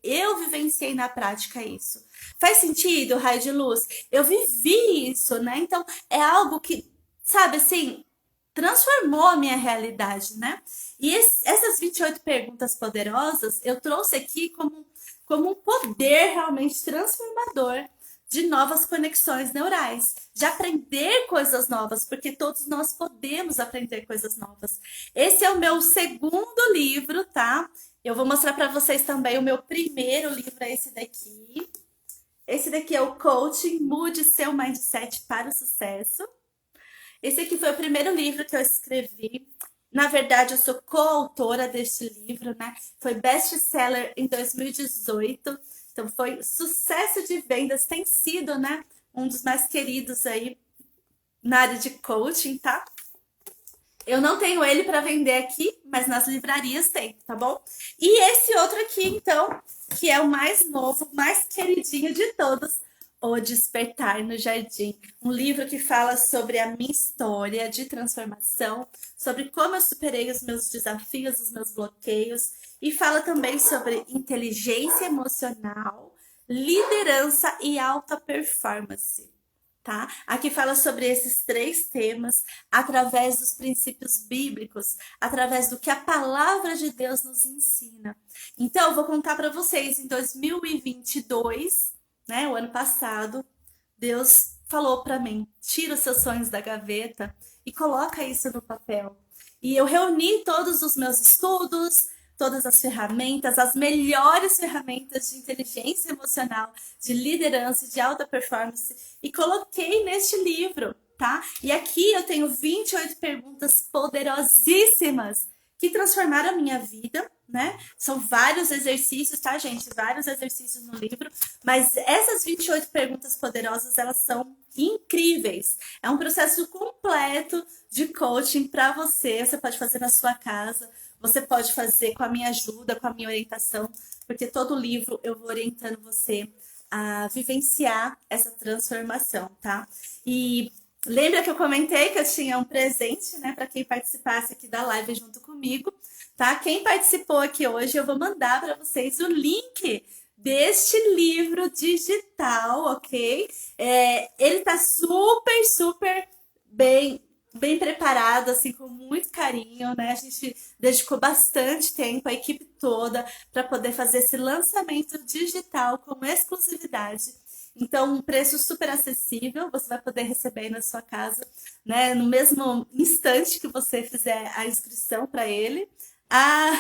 na prática isso. Faz sentido, raio de luz? Eu vivi isso, né? Então, é algo que, sabe assim, transformou a minha realidade, né? E essas 28 perguntas poderosas eu trouxe aqui como um poder realmente transformador de novas conexões neurais, de aprender coisas novas, porque todos nós podemos aprender coisas novas. Esse é o meu segundo livro, tá? Eu vou mostrar para vocês também o meu primeiro livro, é esse daqui. Esse daqui é o Coaching, Mude Seu Mindset para o Sucesso. Esse aqui foi o primeiro livro que eu escrevi. Na verdade, eu sou coautora deste livro, né? Foi best-seller em 2018. Então, foi sucesso de vendas. Tem sido, né? Um dos mais queridos aí na área de coaching, tá? Eu não tenho ele para vender aqui, mas nas livrarias tem, tá bom? E esse outro aqui, então, que é o mais novo, mais queridinho de todos, O Despertar no Jardim. Um livro que fala sobre a minha história de transformação, sobre como eu superei os meus desafios, os meus bloqueios, e fala também sobre inteligência emocional, liderança e alta performance. tá? Aqui fala sobre esses 3 temas através dos princípios bíblicos, através do que a palavra de Deus nos ensina. Então, eu vou contar para vocês, em 2022, né, o ano passado, Deus falou para mim: tira os seus sonhos da gaveta e coloca isso no papel. E eu reuni todos os meus estudos, todas as ferramentas, as melhores ferramentas de inteligência emocional, de liderança, de alta performance, e coloquei neste livro, tá? E aqui eu tenho 28 perguntas poderosíssimas que transformaram a minha vida, né? São vários exercícios, tá, gente? Vários exercícios no livro, mas essas 28 perguntas poderosas, elas são incríveis. É um processo completo de coaching para você. Você pode fazer na sua casa, você pode fazer com a minha ajuda, com a minha orientação, porque todo livro eu vou orientando você a vivenciar essa transformação, tá? E lembra que eu comentei que eu tinha um presente, né, para quem participasse aqui da live junto comigo, tá? Quem participou aqui hoje, eu vou mandar para vocês o link deste livro digital, ok? Ele tá super bem preparado, assim, com muito carinho, né? A gente dedicou bastante tempo, a equipe toda, para poder fazer esse lançamento digital com exclusividade. Então, um preço super acessível, você vai poder receber aí na sua casa, né? No mesmo instante que você fizer a inscrição para ele. Ah,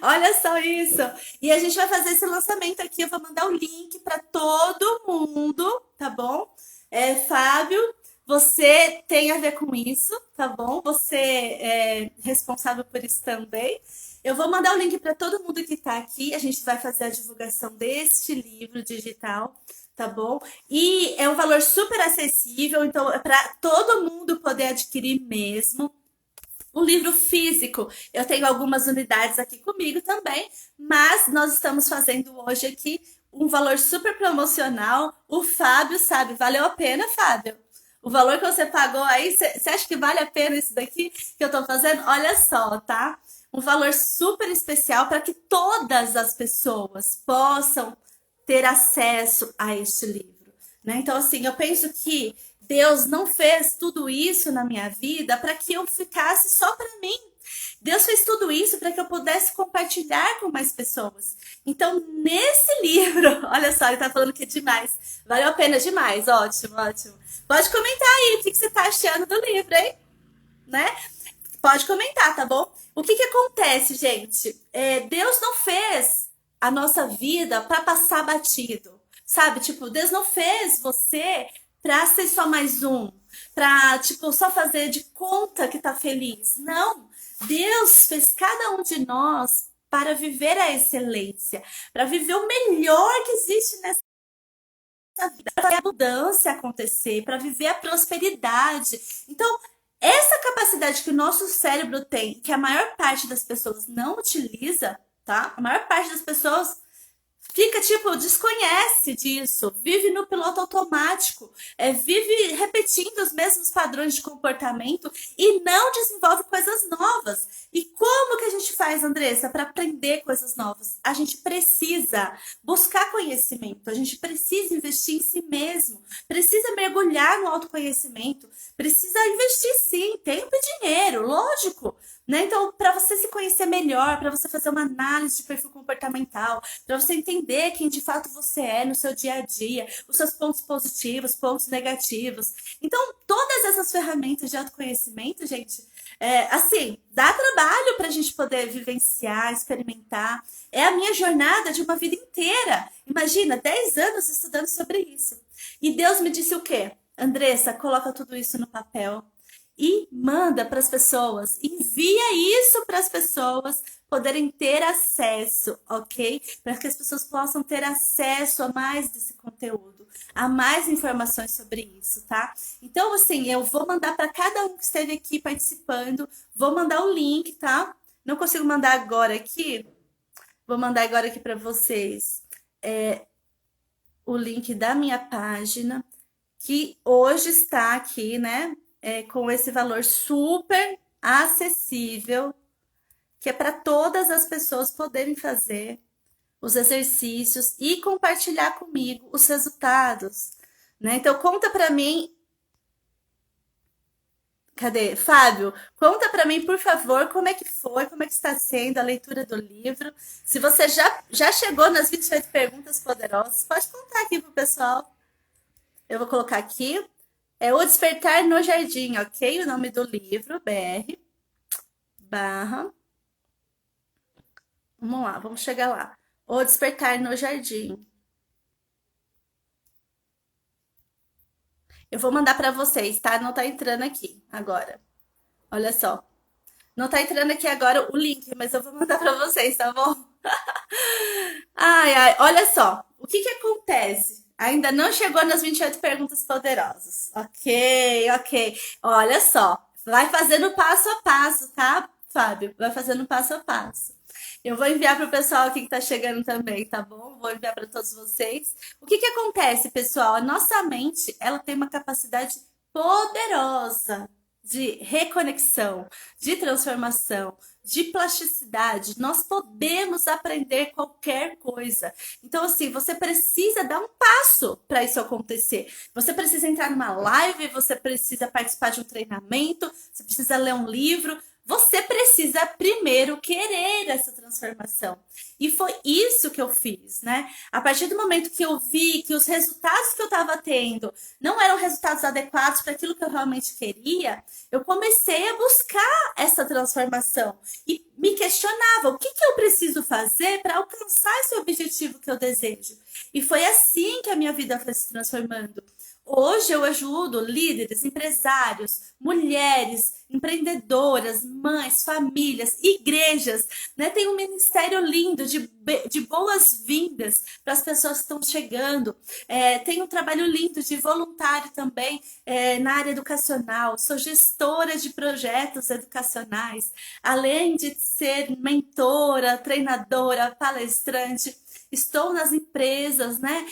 olha só isso! E a gente vai fazer esse lançamento aqui. Eu vou mandar o link para todo mundo, tá bom? Fábio, você tem a ver com isso, tá bom? Você é responsável por isso também. Eu vou mandar o link para todo mundo que está aqui. A gente vai fazer a divulgação deste livro digital, tá bom? E é um valor super acessível, então é para todo mundo poder adquirir mesmo. O livro físico, eu tenho algumas unidades aqui comigo também, mas nós estamos fazendo hoje aqui um valor super promocional. O Fábio sabe, valeu a pena, Fábio? O valor que você pagou aí, você acha que vale a pena isso daqui que eu tô fazendo? Olha só, tá? Um valor super especial para que todas as pessoas possam ter acesso a este livro, né? Então, assim, eu penso que Deus não fez tudo isso na minha vida para que eu ficasse só para mim. Deus fez tudo isso para que eu pudesse compartilhar com mais pessoas. Então, nesse livro, olha só, ele tá falando que é demais. Valeu a pena demais, ótimo, ótimo. Pode comentar aí o que você tá achando do livro, hein? Né? Pode comentar, tá bom? O que acontece, gente? Deus não fez a nossa vida para passar batido, sabe? Tipo, Deus não fez você para ser só mais um, para tipo só fazer de conta que tá feliz. Não, Deus fez cada um de nós para viver a excelência, para viver o melhor que existe nessa vida, para a abundância acontecer, para viver a prosperidade. Então, essa capacidade que o nosso cérebro tem, que a maior parte das pessoas não utiliza, tá? A maior parte das pessoas fica, tipo, desconhece disso, vive no piloto automático, vive repetindo os mesmos padrões de comportamento e não desenvolve coisas novas. E como que a gente faz, Andressa, para aprender coisas novas? A gente precisa buscar conhecimento, a gente precisa investir em si mesmo, precisa mergulhar no autoconhecimento, precisa investir sim, tempo e dinheiro, lógico. Né? Então, para você se conhecer melhor, para você fazer uma análise de perfil comportamental, para você entender quem de fato você é no seu dia a dia, os seus pontos positivos, pontos negativos. Então, todas essas ferramentas de autoconhecimento, gente, assim, dá trabalho para a gente poder vivenciar, experimentar. É a minha jornada de uma vida inteira. Imagina, 10 anos estudando sobre isso. E Deus me disse o quê? Andressa, coloca tudo isso no papel e manda para as pessoas, envia isso para as pessoas poderem ter acesso, ok? Para que as pessoas possam ter acesso a mais desse conteúdo, a mais informações sobre isso, tá? Então, assim, eu vou mandar para cada um que esteve aqui participando, vou mandar o link, tá? Não consigo mandar agora aqui, vou mandar agora aqui para vocês o link da minha página, que hoje está aqui, né? Com esse valor super acessível, que é para todas as pessoas poderem fazer os exercícios e compartilhar comigo os resultados, né? Então conta para mim. Cadê? Fábio, conta para mim, por favor, como é que foi, como é que está sendo a leitura do livro. Se você já chegou nas 28 perguntas poderosas, pode contar aqui pro pessoal. Eu vou colocar aqui. É O Despertar no Jardim, ok? O nome do livro, BR, barra. Vamos lá, vamos chegar lá. O Despertar no Jardim. Eu vou mandar para vocês, tá? Não tá entrando aqui agora. Olha só. Não tá entrando aqui agora o link, mas eu vou mandar para vocês, tá bom? Ai, ai, olha só. O que que acontece? Ainda não chegou nas 28 perguntas poderosas. Ok, ok. Olha só. Vai fazendo passo a passo, tá, Fábio? Vai fazendo passo a passo. Eu vou enviar para o pessoal aqui que está chegando também, tá bom? Vou enviar para todos vocês. O que que acontece, pessoal? A nossa mente, ela tem uma capacidade poderosa de reconexão, de transformação, de plasticidade. Nós podemos aprender qualquer coisa. Então, assim, você precisa dar um passo para isso acontecer. Você precisa entrar numa live, você precisa participar de um treinamento, você precisa ler um livro. Você precisa primeiro querer essa transformação. E foi isso que eu fiz, né? A partir do momento que eu vi que os resultados que eu estava tendo não eram resultados adequados para aquilo que eu realmente queria, eu comecei a buscar essa transformação e me questionava o que que eu preciso fazer para alcançar esse objetivo que eu desejo. E foi assim que a minha vida foi se transformando. Hoje eu ajudo líderes, empresários, mulheres, empreendedoras, mães, famílias, igrejas, né? Tem um ministério lindo de boas-vindas para as pessoas que estão chegando. Tem um trabalho lindo de voluntário também na área educacional. Sou gestora de projetos educacionais, além de ser mentora, treinadora, palestrante. Estou nas empresas, né?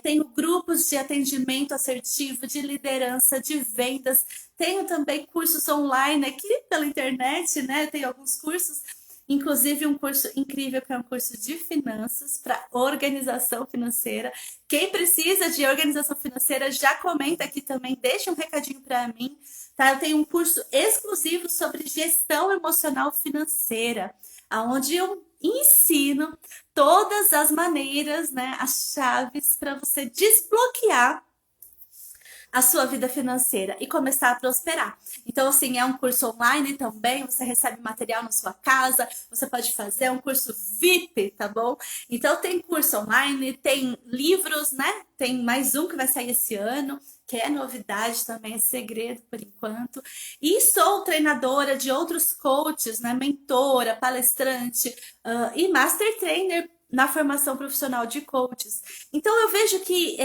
Tenho grupos de atendimento assertivo, de liderança, de vendas. Tenho também cursos online aqui pela internet, né? Tenho alguns cursos, inclusive um curso incrível que é um curso de finanças para organização financeira. Quem precisa de organização financeira já comenta aqui também, deixa um recadinho para mim, tá? Eu tenho um curso exclusivo sobre gestão emocional financeira, aonde eu ensino todas as maneiras, né, as chaves para você desbloquear a sua vida financeira e começar a prosperar. Então, assim, é um curso online também, você recebe material na sua casa, você pode fazer um curso VIP, tá bom? Então, tem curso online, tem livros, né? Tem mais um que vai sair esse ano, que é novidade também, é segredo por enquanto. E sou treinadora de outros coaches, né? Mentora, palestrante e master trainer na formação profissional de coaches. Então eu vejo que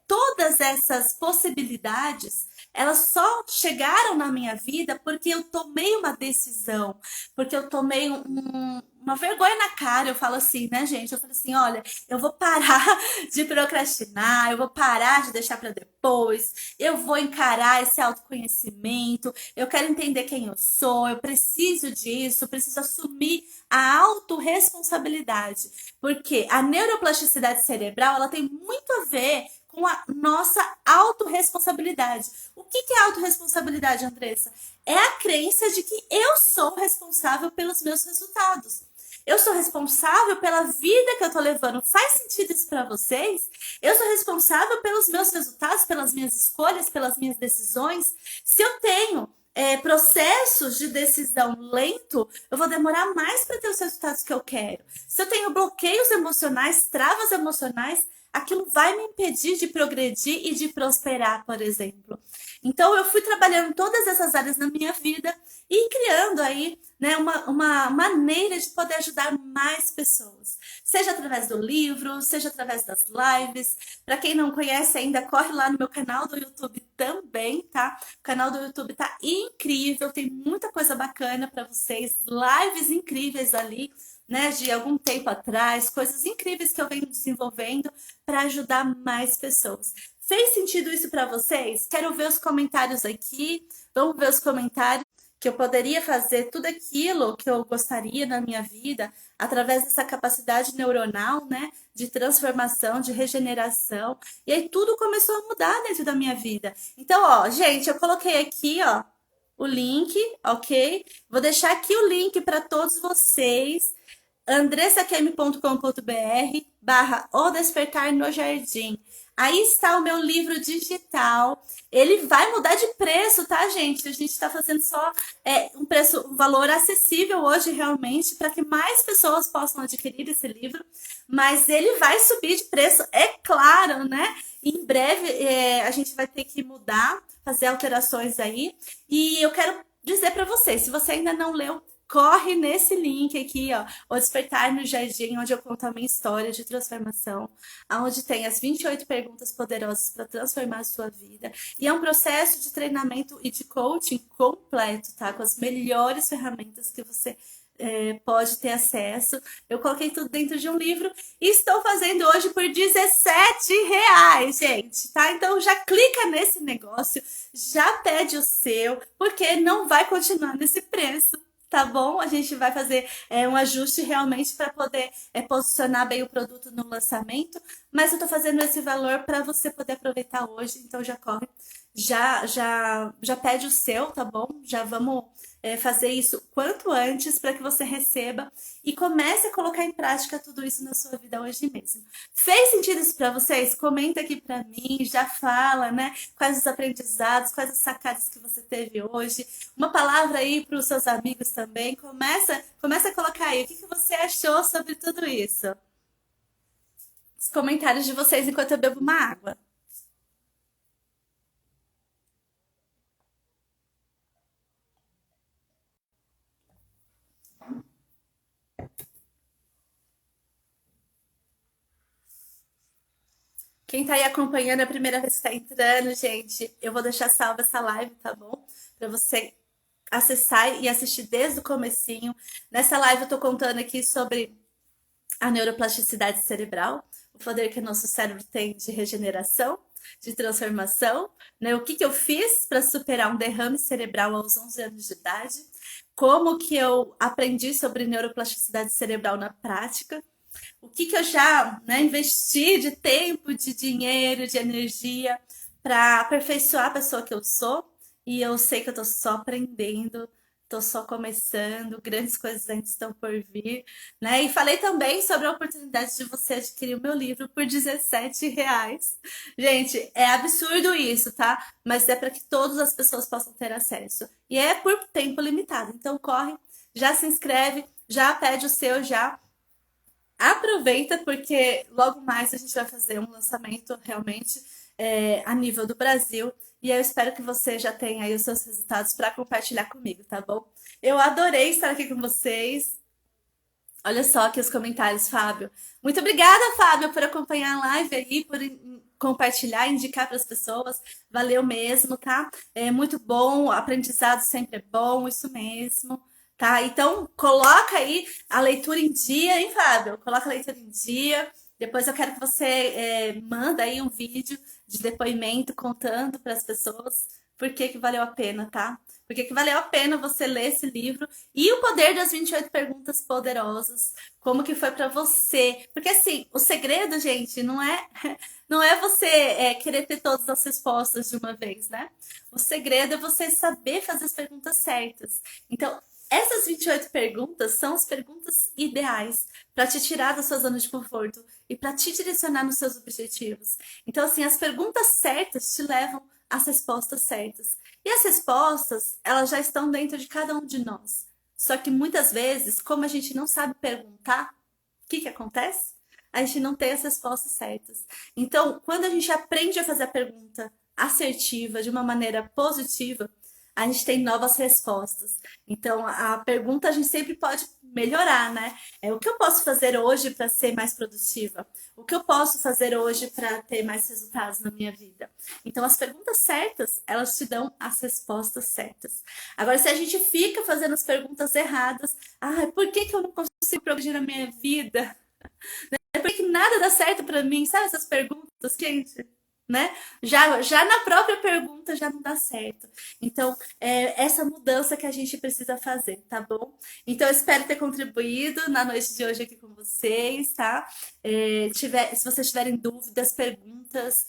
todas essas possibilidades elas só chegaram na minha vida porque eu tomei uma decisão, porque eu tomei uma vergonha na cara. Eu falo assim, né, gente? Eu falo assim: olha, eu vou parar de procrastinar, eu vou parar de deixar para depois, eu vou encarar esse autoconhecimento, eu quero entender quem eu sou, eu preciso disso, eu preciso assumir a autorresponsabilidade, porque a neuroplasticidade cerebral ela tem muito a ver com a nossa autorresponsabilidade. O que é autorresponsabilidade, Andressa? É a crença de que eu sou responsável pelos meus resultados. Eu sou responsável pela vida que eu tô levando. Faz sentido isso para vocês? Eu sou responsável pelos meus resultados, pelas minhas escolhas, pelas minhas decisões. Se eu tenho processos de decisão lento, eu vou demorar mais para ter os resultados que eu quero. Se eu tenho bloqueios emocionais, travas emocionais, aquilo vai me impedir de progredir e de prosperar, por exemplo. Então, eu fui trabalhando todas essas áreas na minha vida e criando aí, né, uma maneira de poder ajudar mais pessoas. Seja através do livro, seja através das lives. Para quem não conhece ainda, corre lá no meu canal do YouTube também, tá? O canal do YouTube tá incrível, tem muita coisa bacana para vocês, lives incríveis ali, né, de algum tempo atrás, coisas incríveis que eu venho desenvolvendo para ajudar mais pessoas. Fez sentido isso para vocês? Quero ver os comentários aqui. Vamos ver os comentários. que eu poderia fazer tudo aquilo que eu gostaria na minha vida através dessa capacidade neuronal, né, de transformação, de regeneração. E aí tudo começou a mudar dentro da minha vida. Então, ó, gente, eu coloquei aqui, ó, o link, ok? Vou deixar aqui o link para todos vocês andressakemi.com.br/barra O Despertar no Jardim. Aí está o meu livro digital. Ele vai mudar de preço, tá, gente? A gente está fazendo só um preço, um valor acessível hoje, realmente, para que mais pessoas possam adquirir esse livro. Mas ele vai subir de preço, é claro, né? Em breve a gente vai ter que mudar, fazer alterações aí. E eu quero dizer para vocês, se você ainda não leu, corre nesse link aqui, ó, O Despertar no Jardim, onde eu conto a minha história de transformação, onde tem as 28 perguntas poderosas para transformar a sua vida. E é um processo de treinamento e de coaching completo, tá? Com as melhores ferramentas que você pode ter acesso. Eu coloquei tudo dentro de um livro e estou fazendo hoje por R$17, gente, tá? Então já clica nesse negócio, já pede o seu, porque não vai continuar nesse preço. Tá bom? A gente vai fazer um ajuste realmente para poder posicionar bem o produto no lançamento, mas eu tô fazendo esse valor para você poder aproveitar hoje, então já corre, já pede o seu, tá bom? Já vamos fazer isso quanto antes para que você receba e comece a colocar em prática tudo isso na sua vida hoje mesmo. Fez sentido isso para vocês? Comenta aqui para mim, já fala, né? Quais os aprendizados, quais as sacadas que você teve hoje. Uma palavra aí para os seus amigos também. Começa a colocar aí o que você achou sobre tudo isso. Os comentários de vocês enquanto eu bebo uma água. Quem tá aí acompanhando é a primeira vez que tá entrando, gente, eu vou deixar salva essa live, tá bom? Para você acessar e assistir desde o comecinho. Nessa live eu tô contando aqui sobre a neuroplasticidade cerebral, o poder que o nosso cérebro tem de regeneração, de transformação, né? O que eu fiz para superar um derrame cerebral aos 11 anos de idade, como que eu aprendi sobre neuroplasticidade cerebral na prática, o que eu já, né, investi de tempo, de dinheiro, de energia para aperfeiçoar a pessoa que eu sou. E eu sei que eu tô só aprendendo, tô só começando, grandes coisas ainda estão por vir, né? E falei também sobre a oportunidade de você adquirir o meu livro por R$17. Gente, é absurdo isso, tá? Mas é para que todas as pessoas possam ter acesso. E é por tempo limitado. Então corre, já se inscreve, já pede o seu já. Aproveita, porque logo mais a gente vai fazer um lançamento realmente a nível do Brasil. E eu espero que você já tenha aí os seus resultados para compartilhar comigo, tá bom? Eu adorei estar aqui com vocês. Olha só aqui os comentários, Fábio. Muito obrigada, Fábio, por acompanhar a live aí, por compartilhar, indicar para as pessoas. Valeu mesmo, tá? É muito bom, o aprendizado sempre é bom, isso mesmo. Tá? Então, coloca aí a leitura em dia, hein, Fábio? Coloca a leitura em dia. Depois eu quero que você manda aí um vídeo de depoimento contando para as pessoas por que que valeu a pena, tá? Por que que valeu a pena você ler esse livro e o poder das 28 perguntas poderosas, como que foi para você? Porque assim, o segredo, gente, não é você querer ter todas as respostas de uma vez, né? O segredo é você saber fazer as perguntas certas. Então, essas 28 perguntas são as perguntas ideais para te tirar da sua zona de conforto e para te direcionar nos seus objetivos. Então, assim, as perguntas certas te levam às respostas certas. E as respostas, elas já estão dentro de cada um de nós. Só que muitas vezes, como a gente não sabe perguntar, o que acontece? A gente não tem as respostas certas. Então, quando a gente aprende a fazer a pergunta assertiva, de uma maneira positiva, a gente tem novas respostas. Então, a pergunta a gente sempre pode melhorar, né? O que eu posso fazer hoje para ser mais produtiva? O que eu posso fazer hoje para ter mais resultados na minha vida? Então, as perguntas certas, elas te dão as respostas certas. Agora, se a gente fica fazendo as perguntas erradas, por que eu não consigo progredir na minha vida? Por que nada dá certo para mim? Sabe essas perguntas, gente? né? Já na própria pergunta já não dá certo. Então, é essa mudança que a gente precisa fazer, tá bom? Então, eu espero ter contribuído na noite de hoje aqui com vocês, tá? Se vocês tiverem dúvidas, perguntas,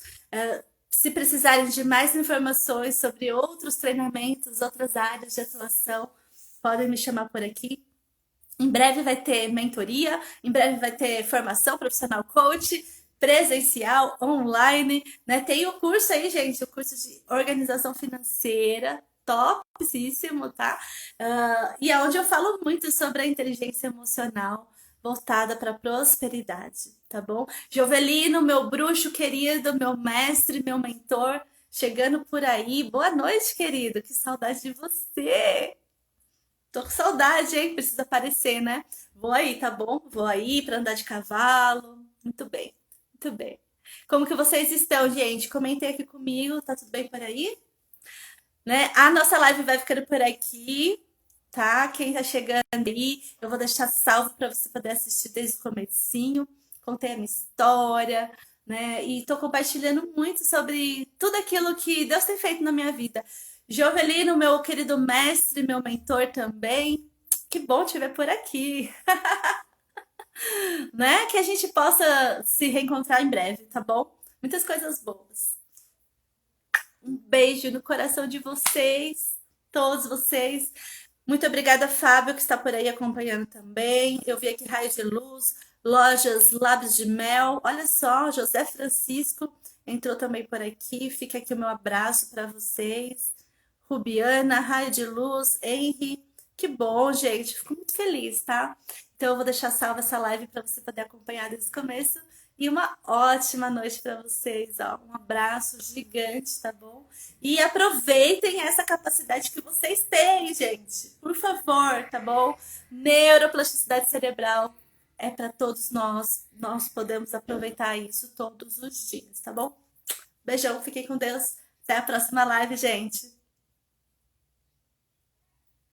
se precisarem de mais informações sobre outros treinamentos, outras áreas de atuação, podem me chamar por aqui. Em breve vai ter mentoria, em breve vai ter formação profissional coach, presencial, online, né? Tem o curso aí, gente, o curso de organização financeira, topíssimo, tá? E é onde eu falo muito sobre a inteligência emocional voltada para a prosperidade, tá bom? Jovelino, meu bruxo querido, meu mestre, meu mentor, chegando por aí. Boa noite, querido. Que saudade de você. Tô com saudade, hein? Precisa aparecer, né? Vou aí, tá bom? Vou aí para andar de cavalo. Muito bem, muito bem. Como que vocês estão, gente? Comentem aqui comigo, tá tudo bem por aí? Né? A nossa live vai ficando por aqui, tá? Quem tá chegando aí, eu vou deixar salvo para você poder assistir desde o comecinho. Contei a minha história, né? E tô compartilhando muito sobre tudo aquilo que Deus tem feito na minha vida. Jovelino, meu querido mestre, meu mentor também. Que bom te ver por aqui, né? Que a gente possa se reencontrar em breve, tá bom? Muitas coisas boas. Um beijo no coração de vocês, todos vocês. Muito obrigada, Fábio, que está por aí acompanhando também. Eu vi aqui Raio de Luz, Lojas Lábios de Mel. Olha só, José Francisco entrou também por aqui. Fica aqui o meu abraço para vocês. Rubiana, Raio de Luz, Henry. Que bom, gente. Fico muito feliz, tá? Então eu vou deixar salva essa live para você poder acompanhar desde o começo. E uma ótima noite para vocês, ó. Um abraço gigante, tá bom? E aproveitem essa capacidade que vocês têm, gente. Por favor, tá bom? Neuroplasticidade cerebral é para todos nós. Nós podemos aproveitar isso todos os dias, tá bom? Beijão, fiquem com Deus. Até a próxima live, gente.